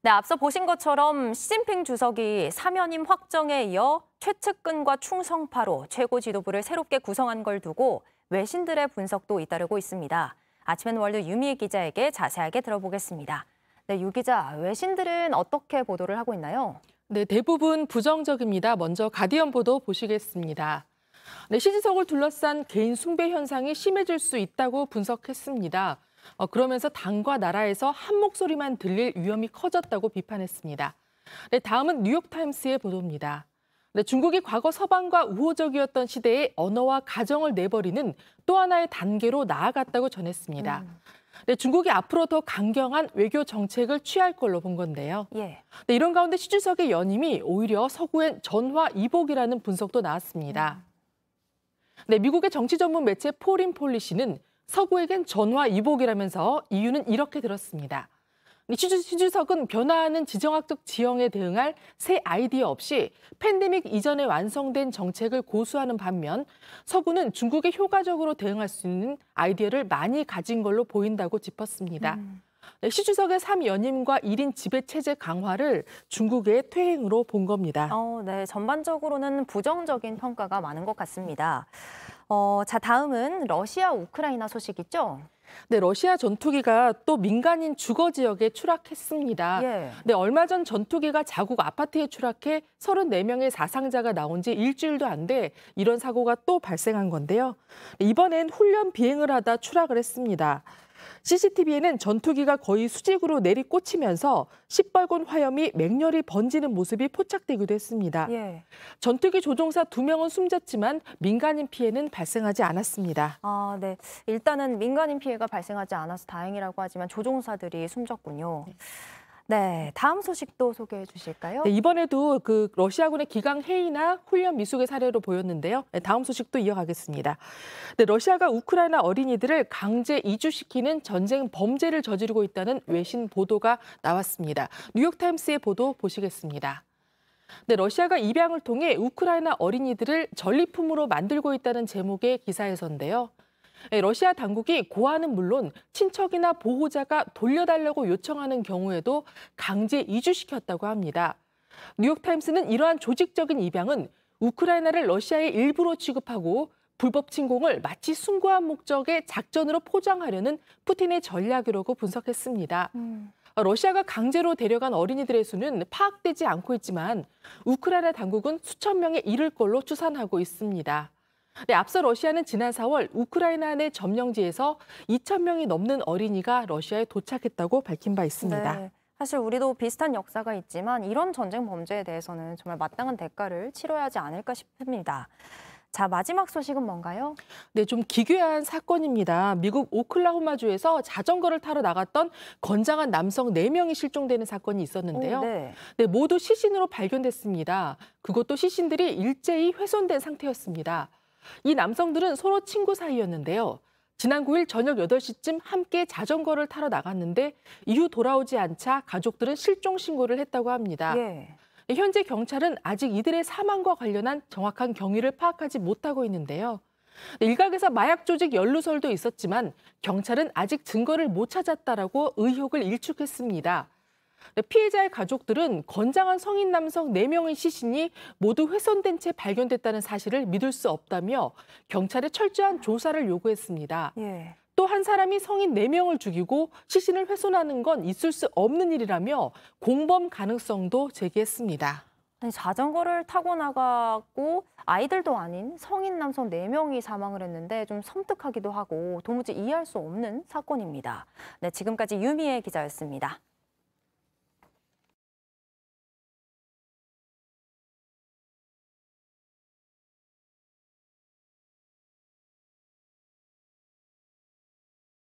네, 앞서 보신 것처럼 시진핑 주석이 사면임 확정에 이어 최측근과 충성파로 최고 지도부를 새롭게 구성한 걸 두고 외신들의 분석도 잇따르고 있습니다. 아침엔 월드 유미애 기자에게 자세하게 들어보겠습니다. 네, 유 기자, 외신들은 어떻게 보도를 하고 있나요? 네, 대부분 부정적입니다. 먼저 가디언 보도 보시겠습니다. 네, 시 지석을 둘러싼 개인 숭배 현상이 심해질 수 있다고 분석했습니다. 그러면서 당과 나라에서 한 목소리만 들릴 위험이 커졌다고 비판했습니다. 네, 다음은 뉴욕타임스의 보도입니다. 네, 중국이 과거 서방과 우호적이었던 시대에 언어와 가정을 내버리는 또 하나의 단계로 나아갔다고 전했습니다. 네, 중국이 앞으로 더 강경한 외교 정책을 취할 걸로 본 건데요. 네, 이런 가운데 시 주석의 연임이 오히려 서구엔 전화위복이라는 분석도 나왔습니다. 네, 미국의 정치 전문 매체 포린 폴리시는 서구에겐 전화위복이라면서 이유는 이렇게 들었습니다. 시 주석은 변화하는 지정학적 지형에 대응할 새 아이디어 없이 팬데믹 이전에 완성된 정책을 고수하는 반면 서구는 중국에 효과적으로 대응할 수 있는 아이디어를 많이 가진 걸로 보인다고 짚었습니다. 네, 시 주석의 3연임과 1인 지배체제 강화를 중국의 퇴행으로 본 겁니다. 네, 전반적으로는 부정적인 평가가 많은 것 같습니다. 자, 다음은 러시아 우크라이나 소식이죠? 네, 러시아 전투기가 또 민간인 주거 지역에 추락했습니다. 네, 얼마 전 전투기가 자국 아파트에 추락해 34명의 사상자가 나온 지 일주일도 안 돼 이런 사고가 또 발생한 건데요. 이번엔 훈련 비행을 하다 추락을 했습니다. CCTV에는 전투기가 거의 수직으로 내리꽂히면서 시뻘건 화염이 맹렬히 번지는 모습이 포착되기도 했습니다. 전투기 조종사 2명은 숨졌지만 민간인 피해는 발생하지 않았습니다. 네. 일단은 민간인 피해가 발생하지 않아서 다행이라고 하지만 조종사들이 숨졌군요. 네, 다음 소식도 소개해 주실까요? 네, 이번에도 러시아군의 기강 해이나 훈련 미숙의 사례로 보였는데요. 네, 다음 소식도 이어가겠습니다. 네, 러시아가 우크라이나 어린이들을 강제 이주시키는 전쟁 범죄를 저지르고 있다는 외신 보도가 나왔습니다. 뉴욕타임스의 보도 보시겠습니다. 네, 러시아가 입양을 통해 우크라이나 어린이들을 전리품으로 만들고 있다는 제목의 기사에서인데요. 러시아 당국이 고아는 물론 친척이나 보호자가 돌려달라고 요청하는 경우에도 강제 이주시켰다고 합니다. 뉴욕타임스는 이러한 조직적인 입양은 우크라이나를 러시아의 일부로 취급하고 불법 침공을 마치 숭고한 목적의 작전으로 포장하려는 푸틴의 전략이라고 분석했습니다. 러시아가 강제로 데려간 어린이들의 수는 파악되지 않고 있지만 우크라이나 당국은 수천 명에 이를 걸로 추산하고 있습니다. 네, 앞서 러시아는 지난 4월 우크라이나 내 점령지에서 2,000명이 넘는 어린이가 러시아에 도착했다고 밝힌 바 있습니다. 네, 사실 우리도 비슷한 역사가 있지만 이런 전쟁 범죄에 대해서는 정말 마땅한 대가를 치러야 하지 않을까 싶습니다. 자, 마지막 소식은 뭔가요? 네, 좀 기괴한 사건입니다. 미국 오클라호마주에서 자전거를 타러 나갔던 건장한 남성 4명이 실종되는 사건이 있었는데요. 네, 모두 시신으로 발견됐습니다. 그것도 시신들이 일제히 훼손된 상태였습니다. 이 남성들은 서로 친구 사이였는데요. 지난 9일 저녁 8시쯤 함께 자전거를 타러 나갔는데 이후 돌아오지 않자 가족들은 실종 신고를 했다고 합니다. 현재 경찰은 아직 이들의 사망과 관련한 정확한 경위를 파악하지 못하고 있는데요. 일각에서 마약 조직 연루설도 있었지만 경찰은 아직 증거를 못 찾았다라고 의혹을 일축했습니다. 피해자의 가족들은 건장한 성인 남성 4명의 시신이 모두 훼손된 채 발견됐다는 사실을 믿을 수 없다며 경찰에 철저한 조사를 요구했습니다. 또 한 사람이 성인 4명을 죽이고 시신을 훼손하는 건 있을 수 없는 일이라며 공범 가능성도 제기했습니다. 아니, 자전거를 타고 나가고 아이들도 아닌 성인 남성 4명이 사망을 했는데 좀 섬뜩하기도 하고 도무지 이해할 수 없는 사건입니다. 네, 지금까지 유미애 기자였습니다.